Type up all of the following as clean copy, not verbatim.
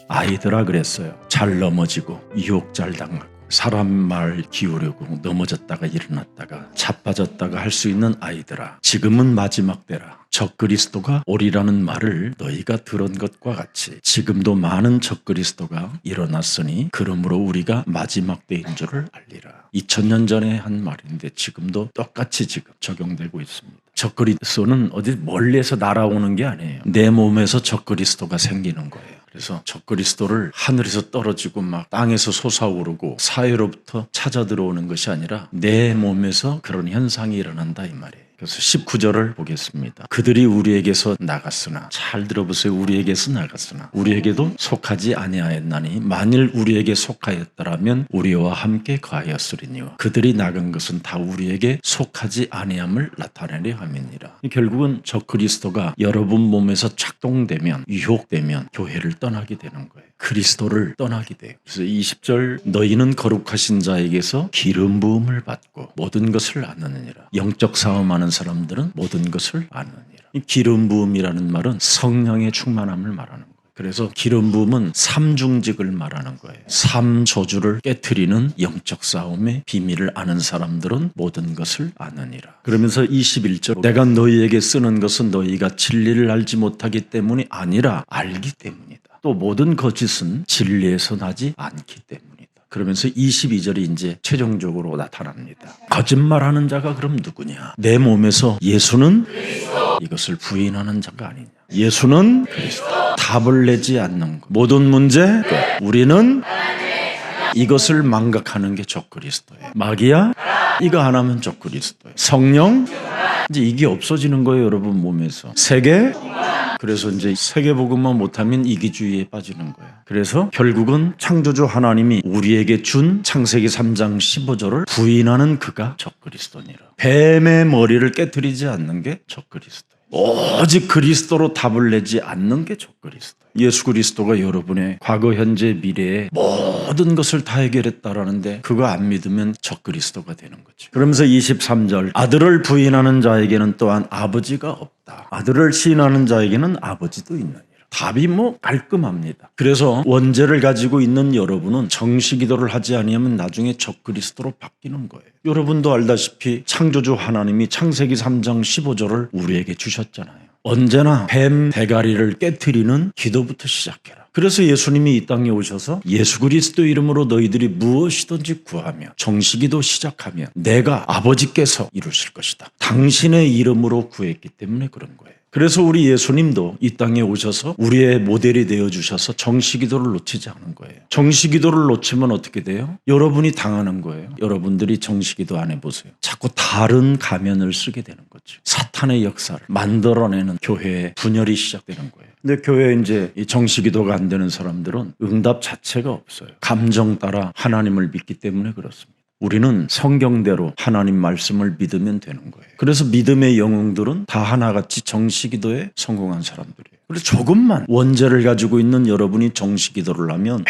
아이들아 그랬어요. 잘 넘어지고 유혹 잘 당하고 사람 말 기우려고 넘어졌다가 일어났다가 자빠졌다가 할 수 있는 아이들아, 지금은 마지막 때라. 적그리스도가 오리라는 말을 너희가 들은 것과 같이 지금도 많은 적그리스도가 일어났으니 그러므로 우리가 마지막 때인 줄을 알리라. 2000년 전에 한 말인데 지금도 똑같이 지금 적용되고 있습니다. 적그리스도는 어디 멀리에서 날아오는 게 아니에요. 내 몸에서 적그리스도가 생기는 거예요. 그래서 적그리스도를 하늘에서 떨어지고 막 땅에서 솟아오르고 사회로부터 찾아 들어오는 것이 아니라 내 몸에서 그런 현상이 일어난다 이 말이에요. 그래서 19절을 보겠습니다. 그들이 우리에게서 나갔으나, 잘 들어보세요. 우리에게서 나갔으나 우리에게도 속하지 아니하였나니 만일 우리에게 속하였더라면 우리와 함께 거하였으리니와 그들이 나간 것은 다 우리에게 속하지 아니함을 나타내려 함이니라. 결국은 적그리스도가 여러분 몸에서 작동되면, 유혹되면 교회를 떠나게 되는 거예요. 그리스도를 떠나게 돼요. 그래서 20절 너희는 거룩하신 자에게서 기름 부음을 받고 모든 것을 아느니라. 영적 싸움하는 사람들은 모든 것을 아느니라. 이 기름 부음이라는 말은 성령의 충만함을 말하는 거예요. 그래서 기름 부음은 삼중직을 말하는 거예요. 삼저주를 깨트리는 영적 싸움의 비밀을 아는 사람들은 모든 것을 아느니라. 그러면서 21절 내가 너희에게 쓰는 것은 너희가 진리를 알지 못하기 때문이 아니라 알기 때문이다. 또 모든 거짓은 진리에서 나지 않기 때문이다. 그러면서 22절이 이제 최종적으로 나타납니다. 거짓말하는 자가 그럼 누구냐? 내 몸에서 예수는 그리스도. 이것을 부인하는 자가 아니냐? 예수는 그리스도. 답을 내지 않는 것. 모든 문제 끝. 우리는 이것을 망각하는 게 적그리스도예요. 마귀야? 이거 안 하면 적그리스도예요. 성령? 이제 이게 없어지는 거예요, 여러분 몸에서. 세계? 그래서 이제 세계복음만 못하면 이기주의에 빠지는 거예요. 그래서 결국은 창조주 하나님이 우리에게 준 창세기 3장 15절을 부인하는 그가 적그리스도니라. 뱀의 머리를 깨트리지 않는 게 적그리스도예요. 오직 그리스도로 답을 내지 않는 게 적그리스도예요. 예수 그리스도가 여러분의 과거, 현재, 미래의 모든 것을 다 해결했다라는데 그거 안 믿으면 적그리스도가 되는 거죠. 그러면서 23절 아들을 부인하는 자에게는 또한 아버지가 없다. 아들을 시인하는 자에게는 아버지도 있느니라. 답이 깔끔합니다. 그래서 원죄를 가지고 있는 여러분은 정시기도를 하지 아니하면 나중에 적그리스도로 바뀌는 거예요. 여러분도 알다시피 창조주 하나님이 창세기 3장 15절을 우리에게 주셨잖아요. 언제나 뱀 대가리를 깨트리는 기도부터 시작해라. 그래서 예수님이 이 땅에 오셔서 예수 그리스도 이름으로 너희들이 무엇이든지 구하며 정시기도 시작하면 내가 아버지께서 이루실 것이다. 당신의 이름으로 구했기 때문에 그런 거예요. 그래서 우리 예수님도 이 땅에 오셔서 우리의 모델이 되어주셔서 정시기도를 놓치지 않은 거예요. 정시기도를 놓치면 어떻게 돼요? 여러분이 당하는 거예요. 여러분들이 정시기도 안 해보세요. 자꾸 다른 가면을 쓰게 되는 거죠. 사탄의 역사를 만들어내는 교회의 분열이 시작되는 거예요. 근데 교회에 이제 이 정시기도가 안 되는 사람들은 응답 자체가 없어요. 감정 따라 하나님을 믿기 때문에 그렇습니다. 우리는 성경대로 하나님 말씀을 믿으면 되는 거예요. 그래서 믿음의 영웅들은 다 하나같이 정시기도에 성공한 사람들이에요. 그래서 조금만 원죄를 가지고 있는 여러분이 정시기도를 하면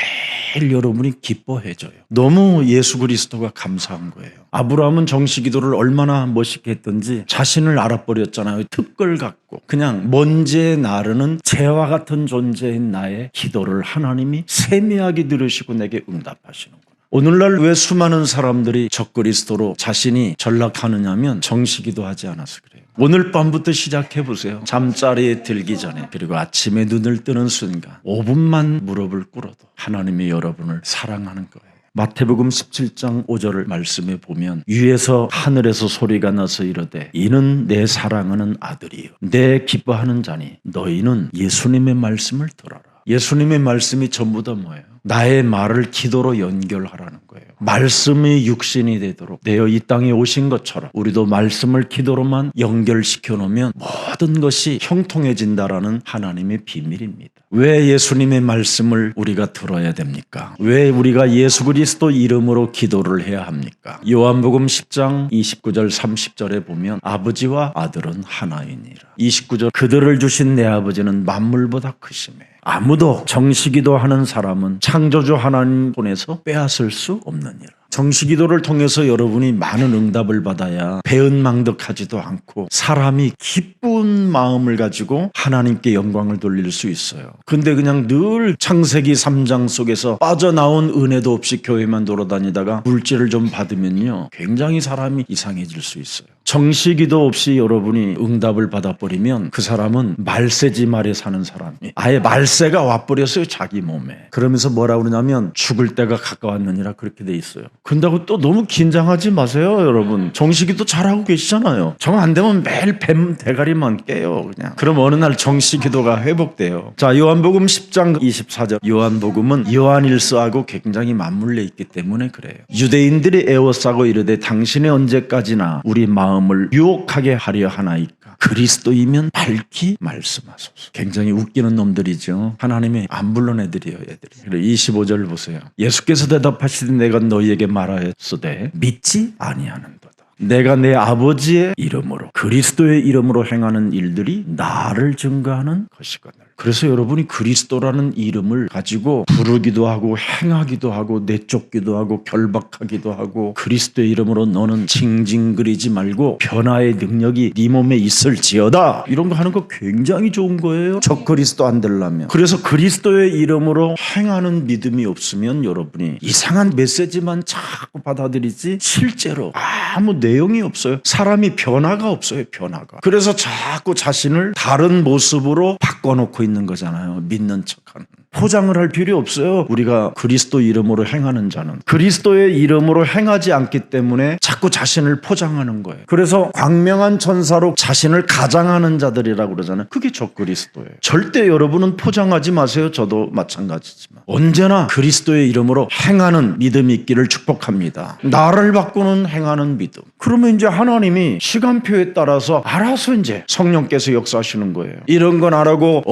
매일 여러분이 기뻐해져요. 너무 예수 그리스도가 감사한 거예요. 아브라함은 정시기도를 얼마나 멋있게 했던지 자신을 알아버렸잖아요. 특걸 갖고 그냥 먼지에 나르는 재와 같은 존재인 나의 기도를 하나님이 세미하게 들으시고 내게 응답하시는 거예요. 오늘날 왜 수많은 사람들이 적그리스도로 자신이 전락하느냐면 정시기도 하지 않아서 그래요. 오늘 밤부터 시작해보세요. 잠자리에 들기 전에 그리고 아침에 눈을 뜨는 순간 5분만 무릎을 꿇어도 하나님이 여러분을 사랑하는 거예요. 마태복음 17장 5절을 말씀해 보면 위에서 하늘에서 소리가 나서 이르되 이는 내 사랑하는 아들이요 내 기뻐하는 자니 너희는 예수님의 말씀을 들어라. 예수님의 말씀이 전부 다 뭐예요? 나의 말을 기도로 연결하라는 거예요. 말씀이 육신이 되도록 되어 이 땅에 오신 것처럼 우리도 말씀을 기도로만 연결시켜 놓으면 모든 것이 형통해진다라는 하나님의 비밀입니다. 왜 예수님의 말씀을 우리가 들어야 됩니까? 왜 우리가 예수 그리스도 이름으로 기도를 해야 합니까? 요한복음 10장 29절 30절에 보면 아버지와 아들은 하나이니라. 29절 그들을 주신 내 아버지는 만물보다 크시매 아무도 정시기도 하는 사람은 창조주 하나님 손에서 빼앗을 수 없느니라. 정시기도를 통해서 여러분이 많은 응답을 받아야 배은망덕하지도 않고 사람이 기쁜 마음을 가지고 하나님께 영광을 돌릴 수 있어요. 근데 그냥 늘 창세기 3장 속에서 빠져나온 은혜도 없이 교회만 돌아다니다가 물질을 좀 받으면요, 굉장히 사람이 이상해질 수 있어요. 정시기도 없이 여러분이 응답을 받아버리면 그 사람은 말세지 말에 사는 사람이 아예 말세가 와버렸어요, 자기 몸에. 그러면서 뭐라고 그러냐면 죽을 때가 가까웠느니라 그렇게 돼 있어요. 근다고 또 너무 긴장하지 마세요, 여러분. 정시기도 잘하고 계시잖아요. 정 안 되면 매일 뱀 대가리만 깨요, 그냥. 그럼 어느 날 정시기도가 회복돼요. 자, 요한복음 10장 24절. 요한복음은 요한일서하고 굉장히 맞물려 있기 때문에 그래요. 유대인들이 애워싸고 이르되 당신이 언제까지나 우리 마음을 유혹하게 하려 하나이까 그리스도이면 밝히 말씀하소서. 굉장히 웃기는 놈들이죠. 하나님이 안 불러낸 애들이에요, 애들이. 그래 25절 보세요. 예수께서 대답하시되 내가 너희에게 말하였으되 믿지 아니하는도다. 내가 내 아버지의 이름으로 그리스도의 이름으로 행하는 일들이 나를 증거하는 것이거늘. 그래서 여러분이 그리스도라는 이름을 가지고 부르기도 하고 행하기도 하고 내쫓기도 하고 결박하기도 하고 그리스도의 이름으로 너는 징징거리지 말고 변화의 능력이 네 몸에 있을지어다, 이런 거 하는 거 굉장히 좋은 거예요, 적 그리스도 안 되려면. 그래서 그리스도의 이름으로 행하는 믿음이 없으면 여러분이 이상한 메시지만 자꾸 받아들이지 실제로 아무 내용이 없어요. 사람이 변화가 없어요, 변화가. 그래서 자꾸 자신을 다른 모습으로 바꿔놓고 있는 거잖아요. 믿는 척하는. 포장을 할 필요 없어요. 우리가 그리스도 이름으로 행하는 자는 그리스도의 이름으로 행하지 않기 때문에 자꾸 자신을 포장하는 거예요. 그래서 광명한 천사로 자신을 가장하는 자들이라고 그러잖아요. 그게 적그리스도예요. 절대 여러분은 포장하지 마세요. 저도 마찬가지지만 언제나 그리스도의 이름으로 행하는 믿음이 있기를 축복합니다. 나를 바꾸는 행하는 믿음. 그러면 이제 하나님이 시간표에 따라서 알아서 이제 성령께서 역사하시는 거예요. 이런 건 안 하고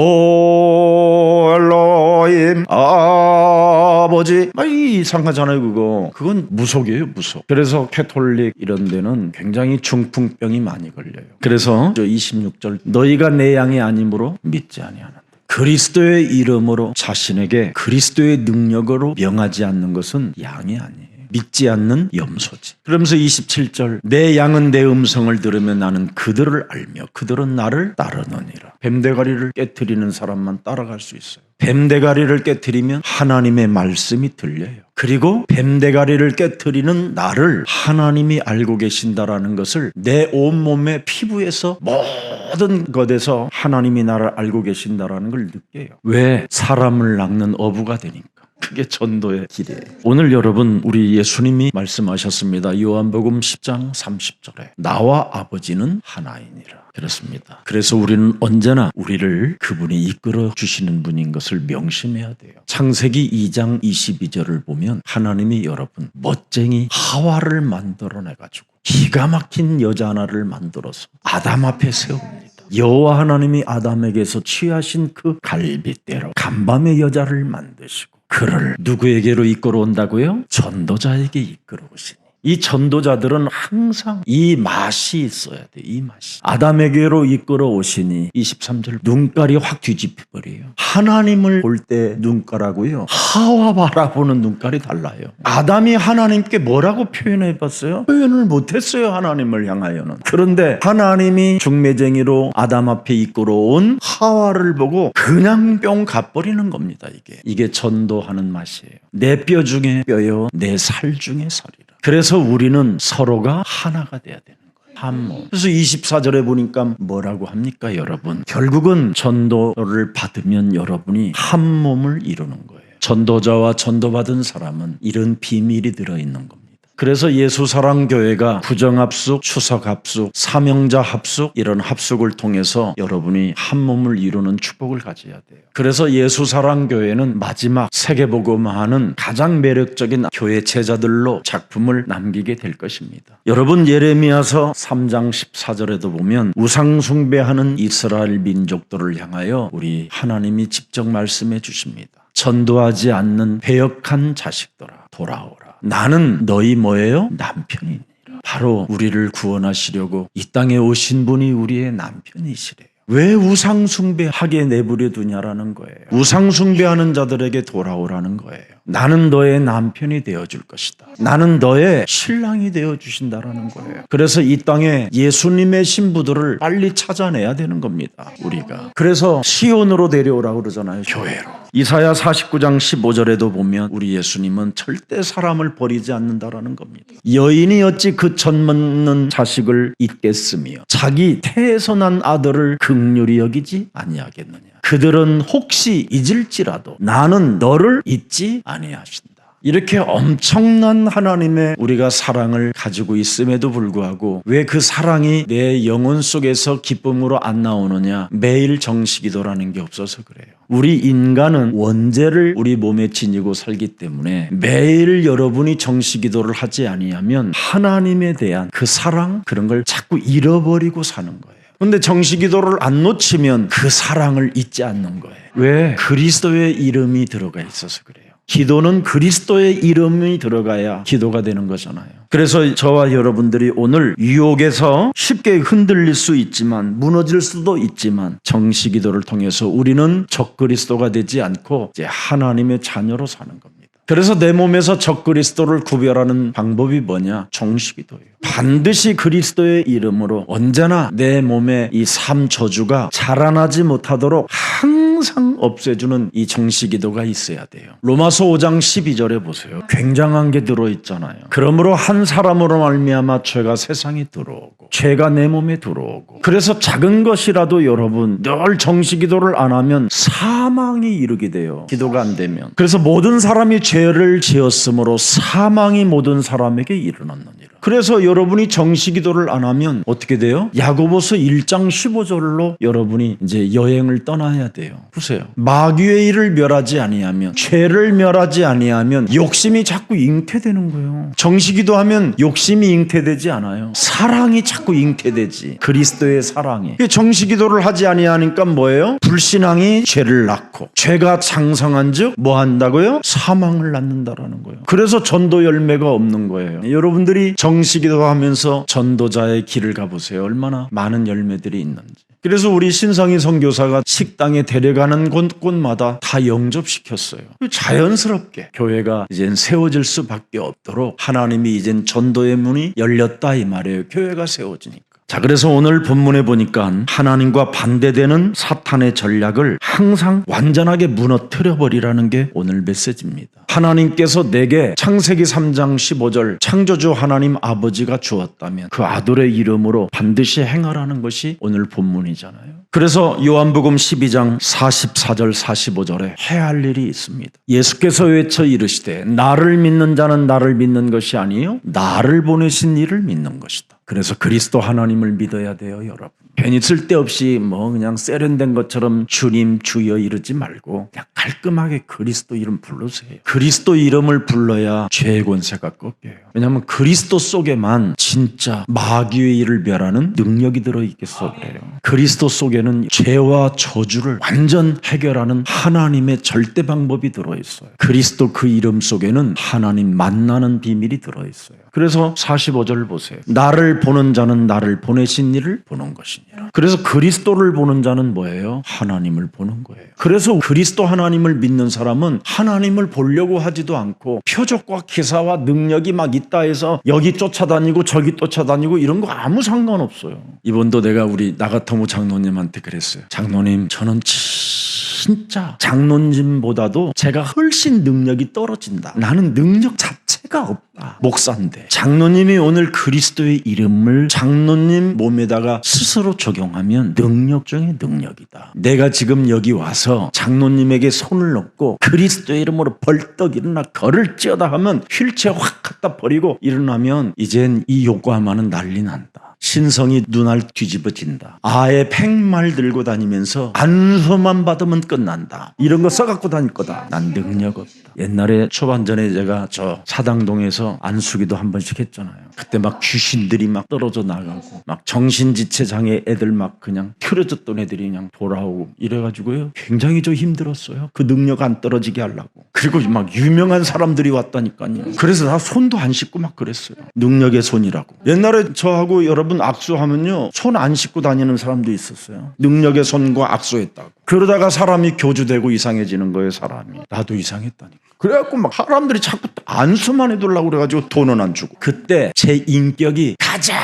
엘로힘 아버지 이상하잖아요. 그건 무속이에요, 무속. 그래서 캐톨릭 이런 데는 굉장히 중풍병이 많이 걸려요. 그래서 26절 너희가 내 양이 아니므로 믿지 아니하는다. 그리스도의 이름으로 자신에게 그리스도의 능력으로 명하지 않는 것은 양이 아니에요. 믿지 않는 염소지. 그러면서 27절 내 양은 내 음성을 들으면 나는 그들을 알며 그들은 나를 따르느니라. 뱀대가리를 깨트리는 사람만 따라갈 수 있어요. 뱀대가리를 깨트리면 하나님의 말씀이 들려요. 그리고 뱀대가리를 깨트리는 나를 하나님이 알고 계신다라는 것을 내 온몸의 피부에서 모든 것에서 하나님이 나를 알고 계신다라는 걸 느껴요. 왜? 사람을 낚는 어부가 되니까. 그게 전도의 길이에요. 오늘 여러분, 우리 예수님이 말씀하셨습니다. 요한복음 10장 30절에 나와 아버지는 하나이니라. 그렇습니다. 그래서 우리는 언제나 우리를 그분이 이끌어 주시는 분인 것을 명심해야 돼요. 창세기 2장 22절을 보면 하나님이 여러분 멋쟁이 하와를 만들어내가지고 기가 막힌 여자 하나를 만들어서 아담 앞에 세웁니다. 여호와 하나님이 아담에게서 취하신 그 갈빗대로 간밤의 여자를 만드시고 그를 누구에게로 이끌어 온다고요? 전도자에게 이끌어 오시니. 이 전도자들은 항상 이 맛이 있어야 돼. 이 맛이. 아담에게로 이끌어 오시니 23절 눈깔이 확 뒤집혀버려요. 하나님을 볼 때 눈깔하고요, 하와 바라보는 눈깔이 달라요. 아담이 하나님께 뭐라고 표현해봤어요? 표현을 못했어요, 하나님을 향하여는. 그런데 하나님이 중매쟁이로 아담 앞에 이끌어 온 하와를 보고 그냥 뿅 가버리는 겁니다. 이게 전도하는 맛이에요. 내 뼈 중에 뼈요, 내 살 중에 살이라. 그래서 우리는 서로가 하나가 돼야 되는 거예요. 한 몸. 그래서 24절에 보니까 뭐라고 합니까, 여러분? 결국은 전도를 받으면 여러분이 한 몸을 이루는 거예요. 전도자와 전도받은 사람은 이런 비밀이 들어있는 겁니다. 그래서 예수사랑교회가 부정합숙, 추석합숙, 사명자 합숙 이런 합숙을 통해서 여러분이 한 몸을 이루는 축복을 가져야 돼요. 그래서 예수사랑교회는 마지막 세계복음화하는 가장 매력적인 교회 제자들로 작품을 남기게 될 것입니다. 여러분, 예레미야서 3장 14절에도 보면 우상 숭배하는 이스라엘 민족들을 향하여 우리 하나님이 직접 말씀해 주십니다. 전도하지 않는 배역한 자식들아 돌아오라. 나는 너희 뭐예요? 남편이니라. 바로 우리를 구원하시려고 이 땅에 오신 분이 우리의 남편이시래요. 왜 우상숭배하게 내버려 두냐라는 거예요. 우상숭배하는 자들에게 돌아오라는 거예요. 나는 너의 남편이 되어줄 것이다. 나는 너의 신랑이 되어주신다라는 거예요. 그래서 이 땅에 예수님의 신부들을 빨리 찾아내야 되는 겁니다. 우리가. 그래서 시온으로 데려오라고 그러잖아요. 교회로. 이사야 49장 15절에도 보면 우리 예수님은 절대 사람을 버리지 않는다라는 겁니다. 여인이 어찌 그 젖먹는 자식을 잊겠으며 자기 태에서 난 아들을 긍휼히 여기지 아니하겠느냐. 그들은 혹시 잊을지라도 나는 너를 잊지 아니하신다. 이렇게 엄청난 하나님의 우리가 사랑을 가지고 있음에도 불구하고 왜 그 사랑이 내 영혼 속에서 기쁨으로 안 나오느냐? 매일 정식기도라는 게 없어서 그래요. 우리 인간은 원죄를 우리 몸에 지니고 살기 때문에 매일 여러분이 정식기도를 하지 아니하면 하나님에 대한 그 사랑 그런 걸 자꾸 잃어버리고 사는 거예요. 근데 정식기도를 안 놓치면 그 사랑을 잊지 않는 거예요. 왜? 그리스도의 이름이 들어가 있어서 그래요. 기도는 그리스도의 이름이 들어가야 기도가 되는 거잖아요. 그래서 저와 여러분들이 오늘 유혹에서 쉽게 흔들릴 수 있지만 무너질 수도 있지만 정식기도를 통해서 우리는 적그리스도가 되지 않고 이제 하나님의 자녀로 사는 겁니다. 그래서 내 몸에서 적그리스도를 구별하는 방법이 뭐냐? 정식기도예요. 반드시 그리스도의 이름으로 언제나 내 몸에 이 삶 저주가 자라나지 못하도록 항상 없애주는 이 정식기도가 있어야 돼요. 로마서 5장 12절에 보세요. 굉장한 게 들어있잖아요. 그러므로 한 사람으로 말미암아 죄가 세상에 들어오고 죄가 내 몸에 들어오고 그래서 작은 것이라도 여러분 늘 정식기도를 안 하면 사망이 이르게 돼요. 기도가 안 되면. 그래서 모든 사람이 죄를 지었으므로 사망이 모든 사람에게 일어났느니라. 그래서 여러분이 정식기도를 안 하면 어떻게 돼요? 야고보서 1장 15절로 여러분이 이제 여행을 떠나야 돼요. 보세요. 마귀의 일을 멸하지 아니하면 죄를 멸하지 아니하면 욕심이 자꾸 잉태되는 거예요. 정식기도하면 욕심이 잉태되지 않아요. 사랑이 자꾸 잉태되지. 그리스도의 사랑이. 정식기도를 하지 아니하니까 뭐예요? 불신앙이 죄를 낳고 죄가 장성한즉 뭐 한다고요? 사망을 낳는다라는 거예요. 그래서 전도 열매가 없는 거예요. 여러분들이 정식기도 하면서 전도자의 길을 가보세요. 얼마나 많은 열매들이 있는지. 그래서 우리 신성희 선교사가 식당에 데려가는 곳곳마다 다 영접시켰어요. 자연스럽게 교회가 이젠 세워질 수밖에 없도록 하나님이 이젠 전도의 문이 열렸다 이 말이에요. 교회가 세워지니까. 자, 그래서 오늘 본문에 보니까 하나님과 반대되는 사탄의 전략을 항상 완전하게 무너뜨려 버리라는 게 오늘 메시지입니다. 하나님께서 내게 창세기 3장 15절 창조주 하나님 아버지가 주었다면 그 아들의 이름으로 반드시 행하라는 것이 오늘 본문이잖아요. 그래서 요한복음 12장 44절 45절에 해야 할 일이 있습니다. 예수께서 외쳐 이르시되 나를 믿는 자는 나를 믿는 것이 아니요 나를 보내신 이를 믿는 것이다. 그래서 그리스도 하나님을 믿어야 돼요, 여러분. 괜히 쓸데없이 뭐 그냥 세련된 것처럼 주님 주여 이러지 말고 그냥 깔끔하게 그리스도 이름 부르세요. 그리스도 이름을 불러야 죄의 권세가 꺾여요. 왜냐하면 그리스도 속에만 진짜 마귀의 일을 멸하는 능력이 들어있겠어 그래요. 그리스도 속에는 죄와 저주를 완전 해결하는 하나님의 절대 방법이 들어있어요. 그리스도 그 이름 속에는 하나님 만나는 비밀이 들어있어요. 그래서 45절 보세요. 나를 보는 자는 나를 보내신 이를 보는 것이니라. 그래서 그리스도를 보는 자는 뭐예요? 하나님을 보는 거예요. 그래서 그리스도 하나님을 믿는 사람은 하나님을 보려고 하지도 않고 표적과 기사와 능력이 막 있다 해서 여기 쫓아다니고 저기 쫓아다니고 이런 거 아무 상관없어요. 이번도 내가 우리 나가터무 장로님한테 그랬어요. 장로님, 저는 진짜 장로님보다도 제가 훨씬 능력이 떨어진다. 나는 능력 자체가 없다. 목사인데 장로님이 오늘 그리스도의 이름을 장로님 몸에다가 스스로 적용하면 능력 중에 능력이다. 내가 지금 여기 와서 장로님에게 손을 놓고 그리스도의 이름으로 벌떡 일어나 걸을지어다 하면 휠체어 확 갖다 버리고 일어나면 이젠 이 요구하면은 난리 난다. 신성이 눈알 뒤집어진다. 아예 팽말 들고 다니면서 안수만 받으면 끝난다. 이런 거 써갖고 다닐 거다. 난 능력 없다. 옛날에 초반전에 제가 저 사당동에서 안수기도 한 번씩 했잖아요. 그때 막 귀신들이 막 떨어져 나가고 막 정신지체 장애 애들 막 그냥 틀어졌던 애들이 그냥 돌아오고 이래가지고요. 굉장히 좀 힘들었어요. 그 능력 안 떨어지게 하려고. 그리고 막 유명한 사람들이 왔다니까요. 그래서 나 손도 안 씻고 막 그랬어요. 능력의 손이라고. 옛날에 저하고 여러분 악수하면요. 손 안 씻고 다니는 사람도 있었어요. 능력의 손과 악수했다고. 그러다가 사람이 교주되고 이상해지는 거예요. 사람이. 나도 이상했다니까. 그래갖고 막 사람들이 자꾸 안수만 해두려고 그래가지고 돈은 안 주고. 그때 제 인격이 가장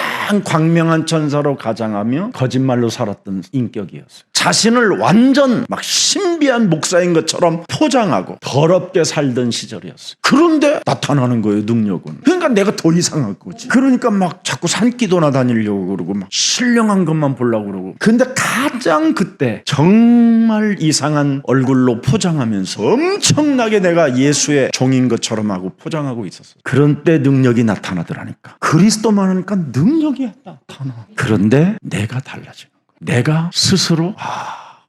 광명한 천사로 가장하며 거짓말로 살았던 인격이었어요. 자신을 완전 막 신비한 목사인 것처럼 포장하고 더럽게 살던 시절이었어요. 그런데 나타나는 거예요, 능력은. 그러니까 내가 더 이상한 거지. 그러니까 막 자꾸 산기도나 다니려고 그러고 막 신령한 것만 보려고 그러고. 근데 가장 그때 정말 이상한 얼굴로 포장하면서 엄청나게 내가 예수의 종인 것처럼 하고 포장하고 있었어요. 그런 때 능력이 나타나더라니까. 그리스도만 하니까 능력이 나타나. 그런데 내가 달라지는 거야. 내가 스스로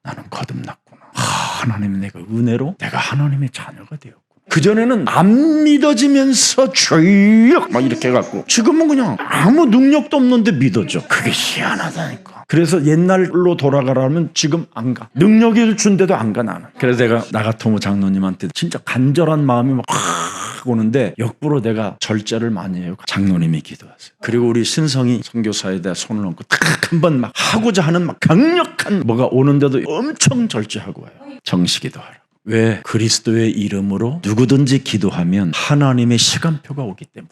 나는 거듭났구나. 하나님 내가 은혜로 내가 하나님의 자녀가 되었구나. 그전에는 안 믿어지면서 주역 막 이렇게 해갖고 지금은 그냥 아무 능력도 없는데 믿어져. 그게 희한하다니까. 그래서 옛날로 돌아가라면 지금 안 가. 능력을 준데도 안 가 나는. 그래서 내가 나가토모 장로님한테 진짜 간절한 마음이 막 오는데 역부로 내가 절제를 많이 해요. 장로님이 기도하세요. 그리고 우리 신성이 선교사에다 손을 얹고 딱 한 번 막 하고자 하는 막 강력한 뭐가 오는데도 엄청 절제하고 와요. 정식기도하라. 왜? 그리스도의 이름으로 누구든지 기도하면 하나님의 시간표가 오기 때문에.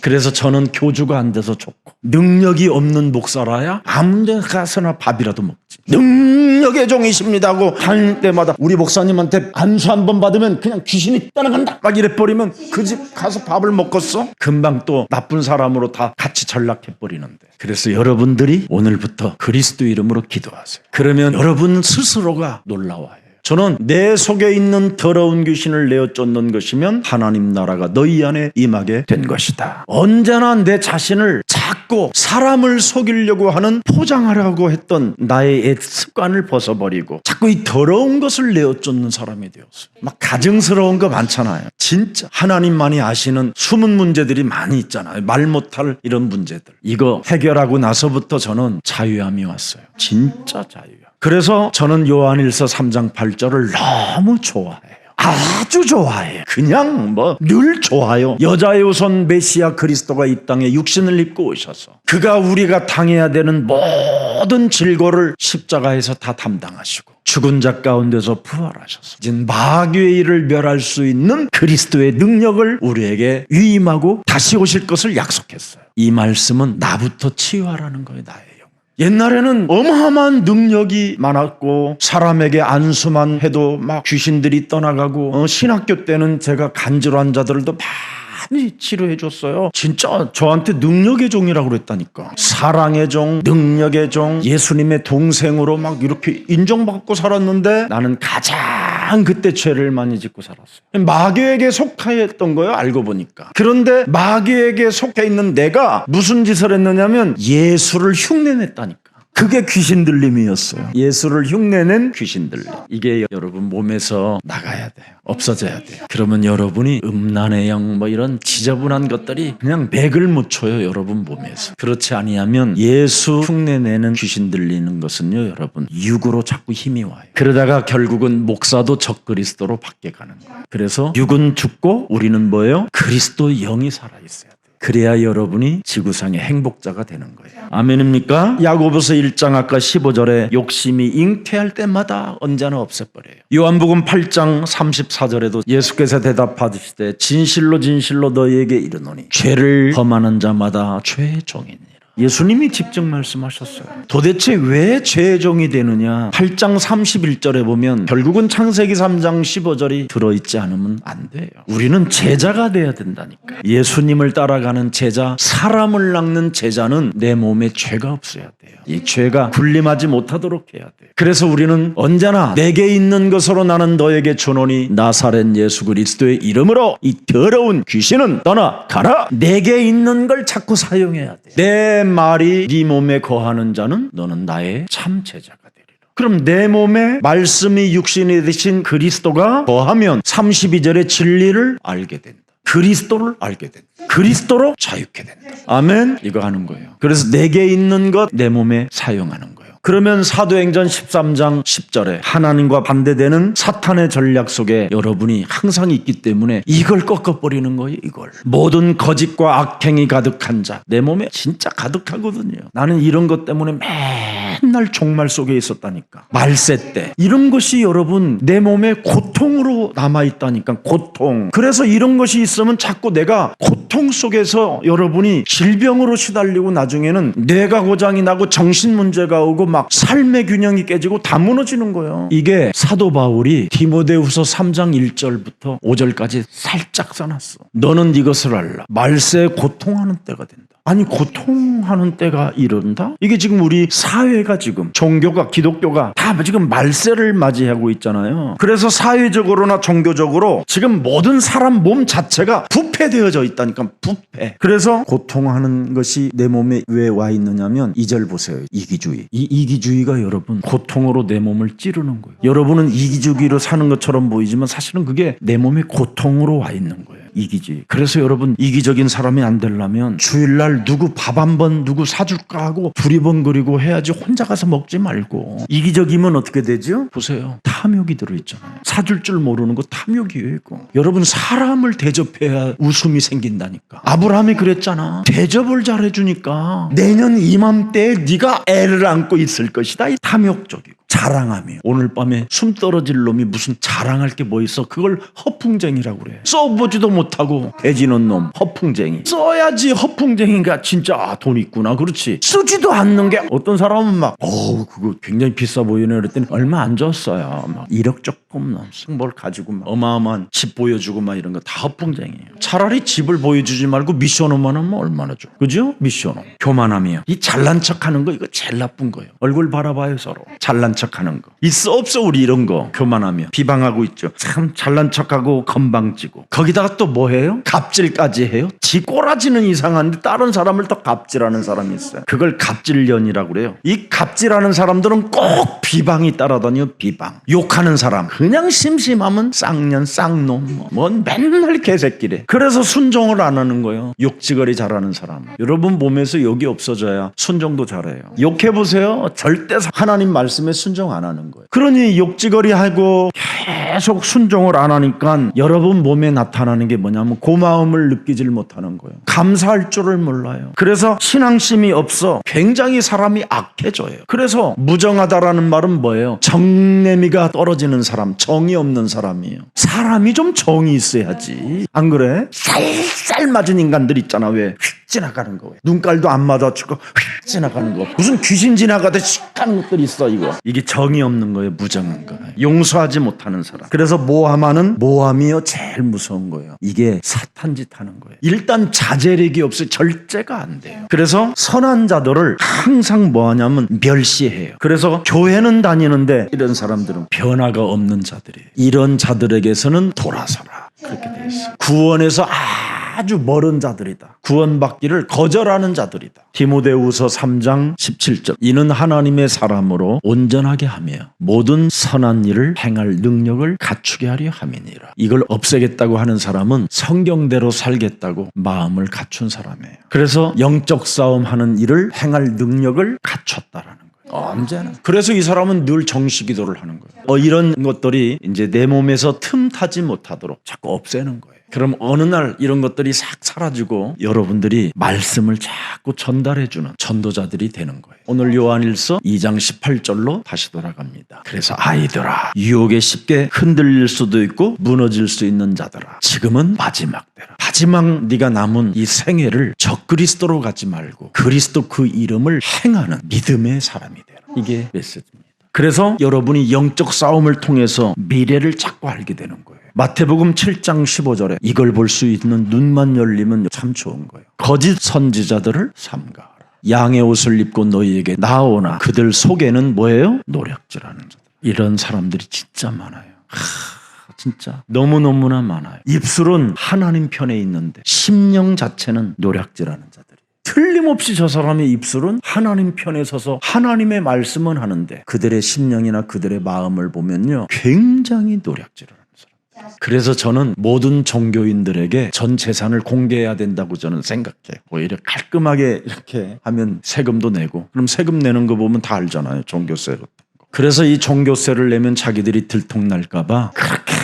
그래서 저는 교주가 안 돼서 좋고 능력이 없는 목사라야 아무 데 가서나 밥이라도 먹지. 능력의 종이십니다 하고 다닐 때마다 우리 목사님한테 안수 한 번 받으면 그냥 귀신이 떠나간다 막 이래버리면 그 집 가서 밥을 먹겠어? 금방 또 나쁜 사람으로 다 같이 전락해버리는데. 그래서 여러분들이 오늘부터 그리스도 이름으로 기도하세요. 그러면 여러분 스스로가 놀라워요. 저는 내 속에 있는 더러운 귀신을 내어 쫓는 것이면 하나님 나라가 너희 안에 임하게 된 것이다. 언제나 내 자신을 자꾸 사람을 속이려고 하는 포장하려고 했던 나의 옛 습관을 벗어버리고 자꾸 이 더러운 것을 내어 쫓는 사람이 되었어요. 막 가증스러운 거 많잖아요. 진짜 하나님만이 아시는 숨은 문제들이 많이 있잖아요. 말 못할 이런 문제들. 이거 해결하고 나서부터 저는 자유함이 왔어요. 진짜 자유함. 그래서 저는 요한일서 3장 8절을 너무 좋아해요. 아주 좋아해요. 그냥 뭐 늘 좋아요. 여자의 우선 메시아 그리스도가 이 땅에 육신을 입고 오셔서 그가 우리가 당해야 되는 모든 질고를 십자가에서 다 담당하시고 죽은 자 가운데서 부활하셔서 이제 마귀의 일을 멸할 수 있는 그리스도의 능력을 우리에게 위임하고 다시 오실 것을 약속했어요. 이 말씀은 나부터 치유하라는 거예요. 나의 옛날에는 어마어마한 능력이 많았고 사람에게 안수만 해도 막 귀신들이 떠나가고 신학교 때는 제가 간질환 자들도 많이 치료해 줬어요. 진짜 저한테 능력의 종이라고 그랬다니까. 사랑의 종, 능력의 종, 예수님의 동생으로 막 이렇게 인정받고 살았는데 나는 가장 그때 죄를 많이 짓고 살았어요. 마귀에게 속하였던 거예요. 알고 보니까. 그런데 마귀에게 속해 있는 내가 무슨 짓을 했느냐면 예수를 흉내냈다니까. 그게 귀신 들림이었어요. 예수를 흉내낸 귀신 들림. 이게 여러분 몸에서 나가야 돼요. 없어져야 돼요. 그러면 여러분이 음란의 영 뭐 이런 지저분한 것들이 그냥 맥을 못 쳐요. 여러분 몸에서. 그렇지 아니하면 예수 흉내내는 귀신 들리는 것은요. 여러분 육으로 자꾸 힘이 와요. 그러다가 결국은 목사도 적그리스도로 바뀌어가는 거예요. 그래서 육은 죽고 우리는 뭐예요? 그리스도 영이 살아있어요. 그래야 여러분이 지구상의 행복자가 되는 거예요. 아멘입니까? 야고보서 1장 아까 15절에 욕심이 잉태할 때마다 언제나 없애버려요. 요한복음 8장 34절에도 예수께서 대답하시되 진실로 진실로 너희에게 이르노니 죄를 범하는 자마다 죄의 종이니라. 예수님이 직접 말씀하셨어요. 도대체 왜 죄의 종이 되느냐? 8장 31절에 보면 결국은 창세기 3장 15절이 들어있지 않으면 안 돼요. 우리는 제자가 돼야 된다니까. 예수님을 따라가는 제자, 사람을 낚는 제자는 내 몸에 죄가 없어야 돼요. 이 죄가 군림하지 못하도록 해야 돼요. 그래서 우리는 언제나 내게 있는 것으로 나는 너에게 주노니 나사렛 예수 그리스도의 이름으로 이 더러운 귀신은 떠나가라. 내게 있는 걸 자꾸 사용해야 돼. 내 말이 네 몸에 거하는 자는 너는 나의 참 제자가 되리라. 그럼 내 몸에 말씀이 육신이 되신 그리스도가 거하면 32절의 진리를 알게 된다. 그리스도를 알게 된다. 그리스도로 자유케 된다. 아멘. 이거 하는 거예요. 그래서 내게 있는 것 내 몸에 사용하는 거예요. 그러면 사도행전 13장 10절에 하나님과 반대되는 사탄의 전략 속에 여러분이 항상 있기 때문에 이걸 꺾어버리는 거예요. 이걸. 모든 거짓과 악행이 가득한 자. 내 몸에 진짜 가득하거든요. 나는 이런 것 때문에 맨날 종말 속에 있었다니까. 말세 때. 이런 것이 여러분 내 몸에 고통으로 남아있다니까. 고통. 그래서 이런 것이 있으면 자꾸 내가 고통 속에서 여러분이 질병으로 시달리고 나중에는 뇌가 고장이 나고 정신 문제가 오고 막 삶의 균형이 깨지고 다 무너지는 거예요. 이게 사도 바울이 디모데후서 3장 1절부터 5절까지 살짝 써놨어. 너는 이것을 알라. 말세에 고통하는 때가 된다. 아니 고통하는 때가 이른다? 이게 지금 우리 사회가 지금 종교가 기독교가 다 지금 말세를 맞이하고 있잖아요. 그래서 사회적으로나 종교적으로 지금 모든 사람 몸 자체가 부패되어져 있다니까. 부패. 그래서 고통하는 것이 내 몸에 왜 와 있느냐면 2절 보세요. 이기주의. 이 이기주의가 여러분 고통으로 내 몸을 찌르는 거예요. 여러분은 이기주의로 사는 것처럼 보이지만 사실은 그게 내 몸에 고통으로 와 있는 거예요. 이기주의. 그래서 여러분 이기적인 사람이 안 되려면 주일날 누구 밥 한 번 누구 사줄까 하고 두리번거리고 해야지 혼자 가서 먹지 말고. 이기적이면 어떻게 되죠? 보세요. 탐욕이 들어있잖아요. 사줄 줄 모르는 거 탐욕이에요. 이거. 여러분 사람을 대접해야 웃음이 생긴다니까. 아브라함이 그랬잖아. 대접을 잘해주니까 내년 이맘때에 네가 애를 안고 있을 것이다. 이 탐욕적이고 자랑하며. 오늘 밤에 숨 떨어질 놈이 무슨 자랑할 게 뭐 있어. 그걸 허풍쟁이라고 그래. 써보지도 못하고 돼지는 놈 허풍쟁이. 써야지 허풍쟁이가 진짜 돈 있구나. 그렇지. 쓰지도 않는 게 어떤 사람은 막 그거 굉장히 비싸 보이네 그랬더니 얼마 안 줬어요. 막 1억 조금 넘어. 뭘 가지고 막 어마어마한 집 보여주고 막 이런 거 다 허풍쟁이에요. 차라리 집을 보여주지 말고 미션홈만 하면 얼마나 줘. 그죠? 미션홈. 교만하며. 이 잘난 척하는 거 이거 제일 나쁜 거예요. 얼굴 바라봐요 서로. 잘난 척하는 거. 있어 없어 우리 이런 거. 교만하며. 비방하고 있죠. 참 잘난 척하고 건방지고. 거기다가 또 뭐 해요? 갑질까지 해요. 지 꼬라지는 이상한데 다른 사람을 더 갑질하는 사람이 있어요. 그걸 갑질년이라고 그래요. 이 갑질하는 사람들은 꼭 비방이 따라다녀. 비방. 욕하는 사람 그냥 심심하면 쌍년 쌍놈 뭔 맨날 개새끼래. 그래서 순종을 안 하는 거예요. 욕지거리 잘하는 사람. 여러분 몸에서 욕이 없어져야 순종도 잘해요. 욕해보세요. 절대 하나님 말씀에 순종 안 하는 거예요. 그러니 욕지거리 하고 계속 순종을 안 하니까 여러분 몸에 나타나는 게 뭐냐면 고마움을 느끼질 못하는 거예요. 감사할 줄을 몰라요. 그래서 신앙심이 없어 굉장히 사람이 악해져요. 그래서 무정하다라는 말은 뭐예요? 정내미가 떨어지는 사람, 정이 없는 사람이에요. 사람이 좀 정이 있어야지. 안 그래? 쌀쌀 맞은 인간들 있잖아. 왜? 휙 지나가는 거. 눈깔도 안 맞아주고 휙 지나가는 거. 무슨 귀신 지나가듯이 하는 것들이 있어. 이게 정이 없는 거예요. 무정한 거예요. 용서하지 못하는 사람. 그래서 모함하는 모함이요 제일 무서운 거예요. 이게 사탄 짓 하는 거예요. 일단 자제력이 없어요. 절제가 안 돼요. 그래서 선한 자들을 항상 뭐 하냐면 멸시해요. 그래서 교회는 다니는데 이런 사람들은 변화가 없는 자들이에요. 이런 자들에게서는 돌아서라. 그렇게 돼 있어요. 구원에서 아주 멀은 자들이다. 구원받기를 거절하는 자들이다. 디모데후서 3장 17절. 이는 하나님의 사람으로 온전하게 하며 모든 선한 일을 행할 능력을 갖추게 하려 함이니라. 이걸 없애겠다고 하는 사람은 성경대로 살겠다고 마음을 갖춘 사람이에요. 그래서 영적 싸움하는 일을 행할 능력을 갖췄다라는 거예요. 언제나. 그래서 이 사람은 늘 정시기도를 하는 거예요. 이런 것들이 이제 내 몸에서 틈타지 못하도록 자꾸 없애는 거예요. 그럼 어느 날 이런 것들이 싹 사라지고 여러분들이 말씀을 자꾸 전달해주는 전도자들이 되는 거예요. 오늘 요한일서 2장 18절로 다시 돌아갑니다. 그래서 아이들아, 유혹에 쉽게 흔들릴 수도 있고 무너질 수 있는 자들아, 지금은 마지막 때라. 마지막 네가 남은 이 생애를 적그리스도로 가지 말고 그리스도 그 이름을 행하는 믿음의 사람이 되라. 이게 메시지입니다. 그래서 여러분이 영적 싸움을 통해서 미래를 자꾸 알게 되는 거예요. 마태복음 7장 15절에 이걸 볼 수 있는 눈만 열리면 참 좋은 거예요. 거짓 선지자들을 삼가하라. 양의 옷을 입고 너희에게 나오나 그들 속에는 뭐예요? 노략질하는 자들. 이런 사람들이 진짜 많아요. 진짜 너무너무나 많아요. 입술은 하나님 편에 있는데 심령 자체는 노략질하는 자들이. 틀림없이 저 사람의 입술은 하나님 편에 서서 하나님의 말씀은 하는데 그들의 심령이나 그들의 마음을 보면요 굉장히 노략질하는 사람. 그래서 저는 모든 종교인들에게 전 재산을 공개해야 된다고 저는 생각해요. 오히려 깔끔하게 이렇게 하면 세금도 내고, 그럼 세금 내는 거 보면 다 알잖아요. 종교세 같은 거. 그래서 이 종교세를 내면 자기들이 들통날까 봐 그렇게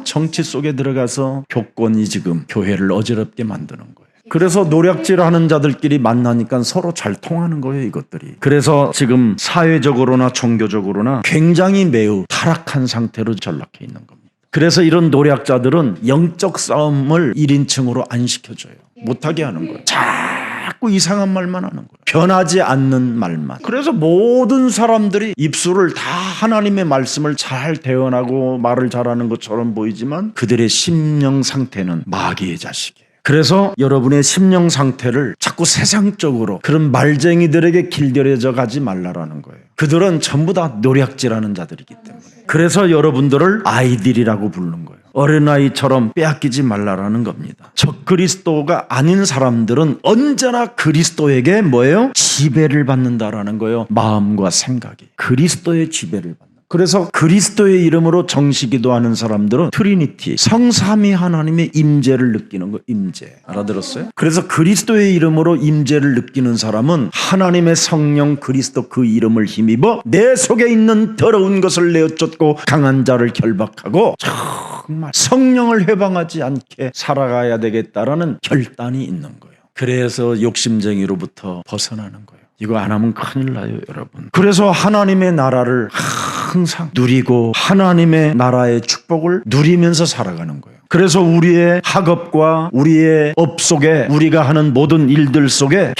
정치 속에 들어가서 교권이 지금 교회를 어지럽게 만드는 거예요. 그래서 노략질하는 자들끼리 만나니까 서로 잘 통하는 거예요, 이것들이. 그래서 지금 사회적으로나 종교적으로나 굉장히 매우 타락한 상태로 전락해 있는 겁니다. 그래서 이런 노략자들은 영적 싸움을 1인칭으로 안 시켜줘요. 못하게 하는 거예요. 자꾸 이상한 말만 하는 거예요. 변하지 않는 말만. 그래서 모든 사람들이 입술을 다 하나님의 말씀을 잘 대언하고 말을 잘하는 것처럼 보이지만 그들의 심령 상태는 마귀의 자식이에요. 그래서 여러분의 심령 상태를 자꾸 세상적으로 그런 말쟁이들에게 길들여져 가지 말라라는 거예요. 그들은 전부 다 노략질하는 자들이기 때문에. 그래서 여러분들을 아이들이라고 부르는 거예요. 어린아이처럼 빼앗기지 말라라는 겁니다. 적그리스도가 아닌 사람들은 언제나 그리스도에게 뭐예요? 지배를 받는다라는 거예요. 마음과 생각이. 그리스도의 지배를 받는. 그래서 그리스도의 이름으로 정시기도하는 사람들은 트리니티, 성삼위 하나님의 임재를 느끼는 거. 임재. 알아들었어요? 그래서 그리스도의 이름으로 임재를 느끼는 사람은 하나님의 성령 그리스도 그 이름을 힘입어 내 속에 있는 더러운 것을 내어쫓고 강한 자를 결박하고 정말 성령을 해방하지 않게 살아가야 되겠다라는 결단이 있는 거예요. 그래서 욕심쟁이로부터 벗어나는 거예요. 이거 안 하면 큰일 나요, 여러분. 그래서 하나님의 나라를 항상 누리고 하나님의 나라의 축복을 누리면서 살아가는 거예요. 그래서 우리의 학업과 우리의 업 속에 우리가 하는 모든 일들 속에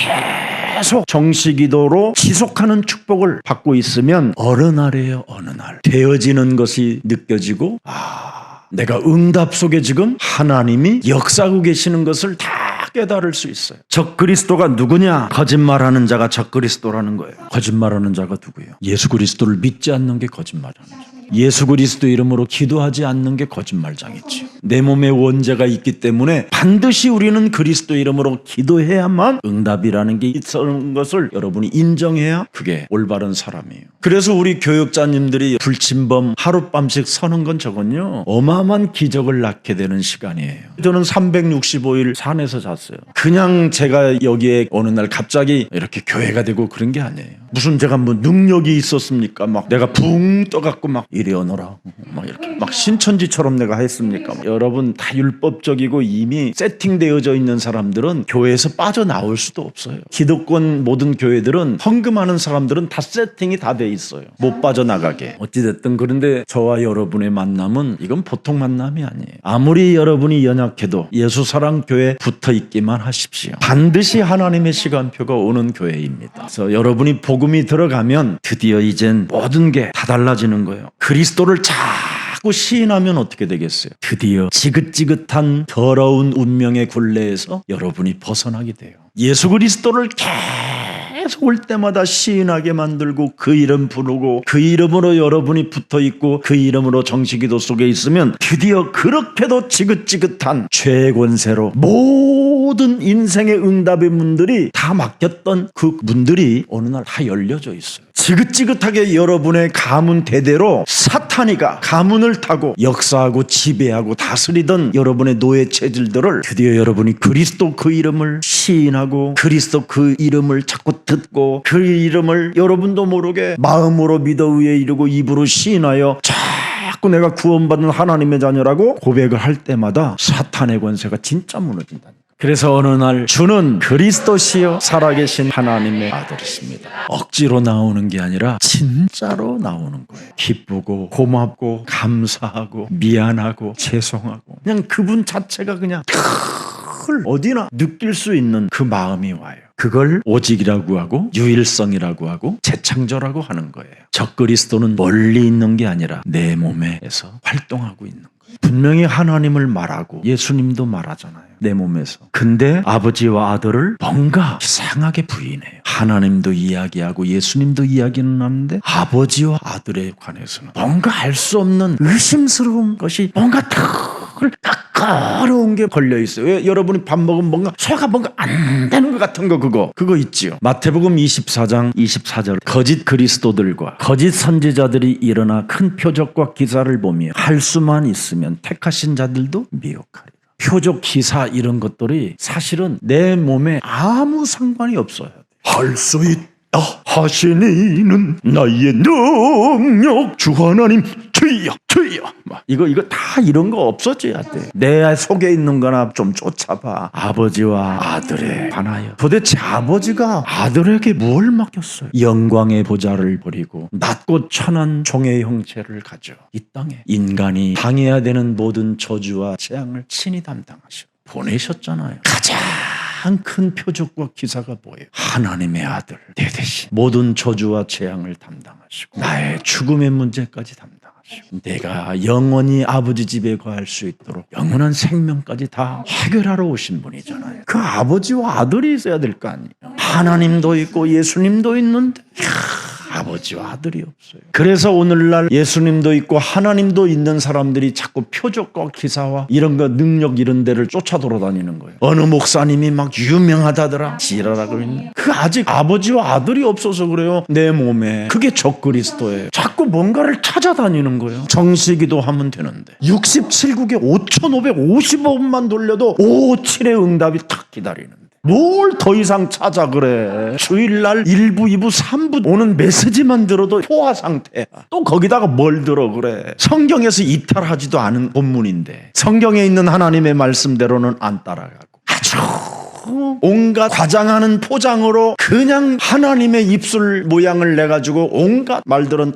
계속 정시기도로 지속하는 축복을 받고 있으면 어느 날이에요, 어느 날 되어지는 것이 느껴지고 내가 응답 속에 지금 하나님이 역사하고 계시는 것을 다 깨달을 수 있어요. 적그리스도가 누구냐? 거짓말하는 자가 적그리스도라는 거예요. 거짓말하는 자가 누구예요? 예수 그리스도를 믿지 않는 게 거짓말하는 자. 예수 그리스도 이름으로 기도하지 않는 게 거짓말장이지요. 내 몸에 원죄가 있기 때문에 반드시 우리는 그리스도 이름으로 기도해야만 응답이라는 게 있는 것을 여러분이 인정해야 그게 올바른 사람이에요. 그래서 우리 교육자님들이 불침범 하룻밤씩 서는 건 저건요 어마어마한 기적을 낳게 되는 시간이에요. 저는 365일 산에서 잤어요. 그냥 제가 여기에 어느 날 갑자기 이렇게 교회가 되고 그런 게 아니에요. 무슨 제가 뭐 능력이 있었습니까? 막 내가 붕 떠갖고 막 이리 오너라 막 이렇게 막 신천지처럼 내가 했습니까? 여러분 다 율법적이고 이미 세팅되어져 있는 사람들은 교회에서 빠져나올 수도 없어요. 기독권 모든 교회들은 헌금하는 사람들은 다 세팅이 다 돼 있어요. 못 빠져나가게. 어찌됐든 그런데 저와 여러분의 만남은 이건 보통 만남이 아니에요. 아무리 여러분이 연약해도 예수사랑교회에 붙어있기만 하십시오. 반드시 하나님의 시간표가 오는 교회입니다. 그래서 여러분이 복음이 들어가면 드디어 이젠 모든 게 다 달라지는 거예요. 그리스도를 자꾸 시인하면 어떻게 되겠어요? 드디어 지긋지긋한 더러운 운명의 굴레에서 여러분이 벗어나게 돼요. 예수 그리스도를 계속 올 때마다 시인하게 만들고 그 이름 부르고 그 이름으로 여러분이 붙어있고 그 이름으로 정시기도 속에 있으면 드디어 그렇게도 지긋지긋한 죄의 권세로 모든 인생의 응답의 문들이 다 막혔던 그 문들이 어느 날 다 열려져 있어요. 지긋지긋하게 여러분의 가문 대대로 사탄이가 가문을 타고 역사하고 지배하고 다스리던 여러분의 노예 체질들을 드디어 여러분이 그리스도 그 이름을 시인하고 그리스도 그 이름을 자꾸 듣고 그 이름을 여러분도 모르게 마음으로 믿어 의에 이르고 입으로 시인하여 자꾸 내가 구원받은 하나님의 자녀라고 고백을 할 때마다 사탄의 권세가 진짜 무너진다. 그래서 어느 날 주는 그리스도시요 살아계신 하나님의 아들이십니다. 억지로 나오는 게 아니라 진짜로 나오는 거예요. 기쁘고 고맙고 감사하고 미안하고 죄송하고 그냥 그분 자체가 그냥 어디나 느낄 수 있는 그 마음이 와요. 그걸 오직이라고 하고 유일성이라고 하고 재창조라고 하는 거예요. 적그리스도는 멀리 있는 게 아니라 내 몸에서 활동하고 있는 거예요. 분명히 하나님을 말하고 예수님도 말하잖아요. 내 몸에서. 근데 아버지와 아들을 뭔가 이상하게 부인해요. 하나님도 이야기하고 예수님도 이야기는 하는데 아버지와 아들에 관해서는 뭔가 알 수 없는 의심스러운 것이 뭔가 까까로운 게 걸려 있어요. 왜? 여러분이 밥 먹으면 뭔가 소화가 뭔가 안 되는 것 같은 거 그거 있지요. 마태복음 24장 24절 거짓 그리스도들과 거짓 선지자들이 일어나 큰 표적과 기사를 보며 할 수만 있으면 택하신 자들도 미혹하리라. 표적 기사 이런 것들이 사실은 내 몸에 아무 상관이 없어요. 할 수 있다 하시니는 나의 능력 주 하나님 주여 이거 다 이런 거 없어져야 돼. 내 속에 있는 거나 좀 쫓아봐. 아버지와 아들에 관하여 도대체 아버지가 아들에게 뭘 맡겼어요? 영광의 보좌를 버리고 낮고 천한 종의 형체를 가져 이 땅에 인간이 당해야 되는 모든 저주와 재앙을 친히 담당하시고 보내셨잖아요. 가장 큰 표적과 기사가 뭐예요? 하나님의 아들 내 대신 모든 저주와 재앙을 담당하시고 나의 죽음의 문제까지 담당하시고 내가 영원히 아버지 집에 거할 수 있도록 영원한 생명까지 다 해결하러 오신 분이잖아요. 그 아버지와 아들이 있어야 될 거 아니에요. 하나님도 있고 예수님도 있는데 아버지와 아들이 없어요. 그래서 오늘날 예수님도 있고 하나님도 있는 사람들이 자꾸 표적과 기사와 이런 거 능력 이런 데를 쫓아 돌아다니는 거예요. 어느 목사님이 막 유명하다더라 지랄하고 있는 그 아직 아버지와 아들이 없어서 그래요. 내 몸에 그게 적그리스도예요. 자꾸 뭔가를 찾아다니는 거예요. 정시기도 하면 되는데 67국에 5,555번만 돌려도 557의 응답이 탁 기다리는데 뭘 더 이상 찾아 그래. 주일날 1부 2부 3부 오는 메시지만 들어도 포화 상태야. 또 거기다가 뭘 들어 그래. 성경에서 이탈하지도 않은 본문인데 성경에 있는 하나님의 말씀대로는 안 따라가고 아주 온갖 과장하는 포장으로 그냥 하나님의 입술 모양을 내가지고 온갖 말들은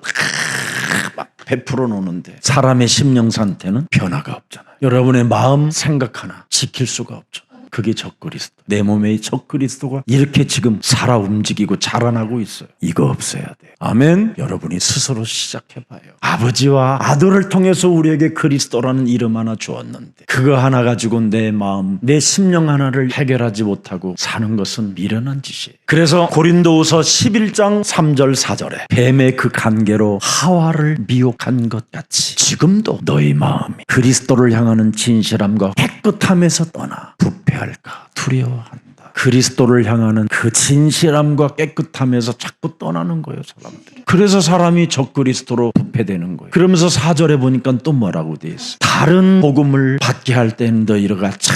막 베풀어 놓는데 사람의 심령 상태는 변화가 없잖아요. 여러분의 마음 생각 하나 지킬 수가 없잖아요. 그게 적그리스도. 내 몸에 적그리스도가 이렇게 지금 살아 움직이고 자라나고 있어요. 이거 없어야 돼요. 아멘. 여러분이 스스로 시작해봐요. 아버지와 아들을 통해서 우리에게 그리스도라는 이름 하나 주었는데 그거 하나 가지고 내 마음, 내 심령 하나를 해결하지 못하고 사는 것은 미련한 짓이에요. 그래서 고린도후서 11장 3절 4절에 뱀의 그 간계로 하와를 미혹한 것 같이 지금도 너희 마음이 그리스도를 향하는 진실함과 깨끗함에서 떠나 부패할까 두려워한다. 그리스도를 향하는 그 진실함과 깨끗함에서 자꾸 떠나는 거예요, 사람들이. 그래서 사람이 적그리스도로 부패되는 거예요. 그러면서 4절에 보니까 또 뭐라고 돼 있어요? 다른 복음을 받게 할 때는 너희가 잘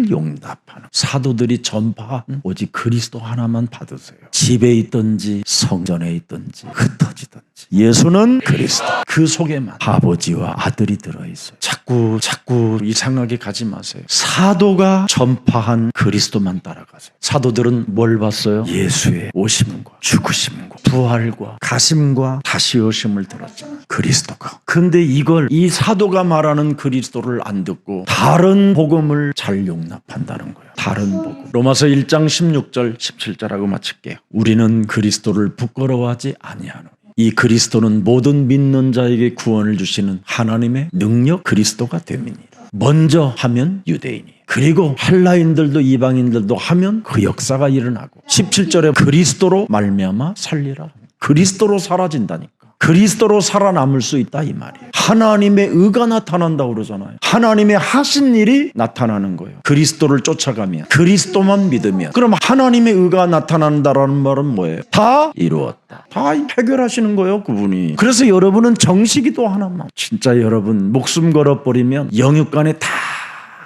용납하는 사도들이 전파한 오직 그리스도 하나만 받으세요. 집에 있든지 성전에 있든지 흩어지든지 예수는 그리스도 그 속에만 아버지와 아들이 들어있어요. 자꾸 이상하게 가지 마세요. 사도가 전파한 그리스도만 따라가세요. 사도들은 뭘 봤어요? 예수의 오심과 죽으심과 부활과 가심과 다시 오심을 들었잖아요. 그리스도가. 근데 이걸 이 사도가 말하는 그리스도를 안 듣고 다른 복음을 잘 용납한다는 거예요. 다른 복음. 로마서 1장 16절 17절하고 마칠게요. 우리는 그리스도를 부끄러워하지 아니하노니 이 그리스도는 모든 믿는 자에게 구원을 주시는 하나님의 능력 그리스도가 됨이니라. 먼저 하면 유대인이 그리고 헬라인들도 이방인들도 하면 그 역사가 일어나고 17절에 그리스도로 말미암아 살리라. 그리스도로 사라진다니까. 그리스도로 살아남을 수 있다 이 말이에요. 하나님의 의가 나타난다고 그러잖아요. 하나님의 하신 일이 나타나는 거예요. 그리스도를 쫓아가면 그리스도만 믿으면 그럼 하나님의 의가 나타난다라는 말은 뭐예요? 다 이루었다. 다 해결하시는 거예요 그분이. 그래서 여러분은 정시기도 하나만 진짜 여러분 목숨 걸어버리면 영육간에 다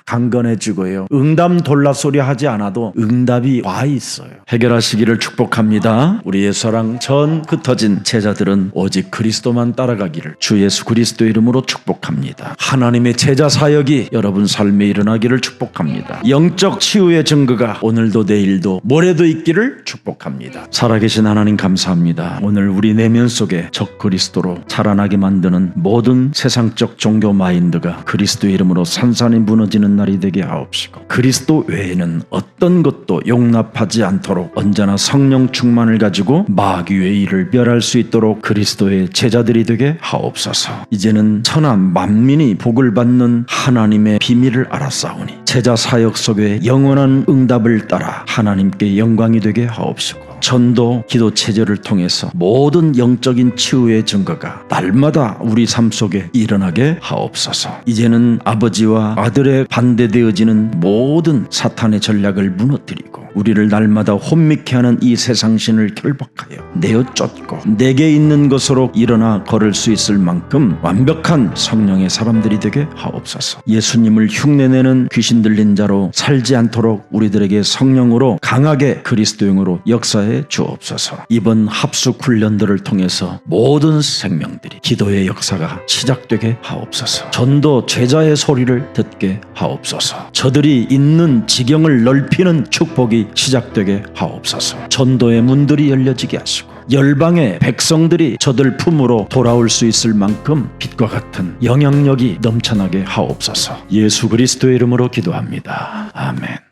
강건해지고요. 응답 돌라소리 하지 않아도 응답이 와 있어요. 해결하시기를 축복합니다. 우리의 사랑 전 흩어진 제자들은 오직 그리스도만 따라가기를 주 예수 그리스도 이름으로 축복합니다. 하나님의 제자 사역이 여러분 삶에 일어나기를 축복합니다. 영적 치유의 증거가 오늘도 내일도 모레도 있기를 축복합니다. 살아계신 하나님 감사합니다. 오늘 우리 내면 속에 적 그리스도로 자라나게 만드는 모든 세상적 종교 마인드가 그리스도 이름으로 산산이 무너지는 날이 되게 하옵시고 그리스도 외에는 어떤 것도 용납하지 않도록 언제나 성령 충만을 가지고 마귀의 일을 멸할 수 있도록 그리스도의 제자들이 되게 하옵소서. 이제는 천하 만민이 복을 받는 하나님의 비밀을 알았사오니 제자 사역 속에 영원한 응답을 따라 하나님께 영광이 되게 하옵시고 전도, 기도 체제를 통해서 모든 영적인 치유의 증거가 날마다 우리 삶 속에 일어나게 하옵소서. 이제는 아버지와 아들의 반대되어지는 모든 사탄의 전략을 무너뜨리고 우리를 날마다 혼미케 하는 이 세상신을 결박하여 내어 쫓고 내게 있는 것으로 일어나 걸을 수 있을 만큼 완벽한 성령의 사람들이 되게 하옵소서. 예수님을 흉내내는 귀신 들린 자로 살지 않도록 우리들에게 성령으로 강하게 그리스도용으로 역사해 주옵소서. 이번 합숙 훈련들을 통해서 모든 생명들이 기도의 역사가 시작되게 하옵소서. 전도 제자의 소리를 듣게 하옵소서. 저들이 있는 지경을 넓히는 축복이 시작되게 하옵소서. 전도의 문들이 열려지게 하시고 열방의 백성들이 저들 품으로 돌아올 수 있을 만큼 빛과 같은 영향력이 넘쳐나게 하옵소서. 예수 그리스도의 이름으로 기도합니다. 아멘.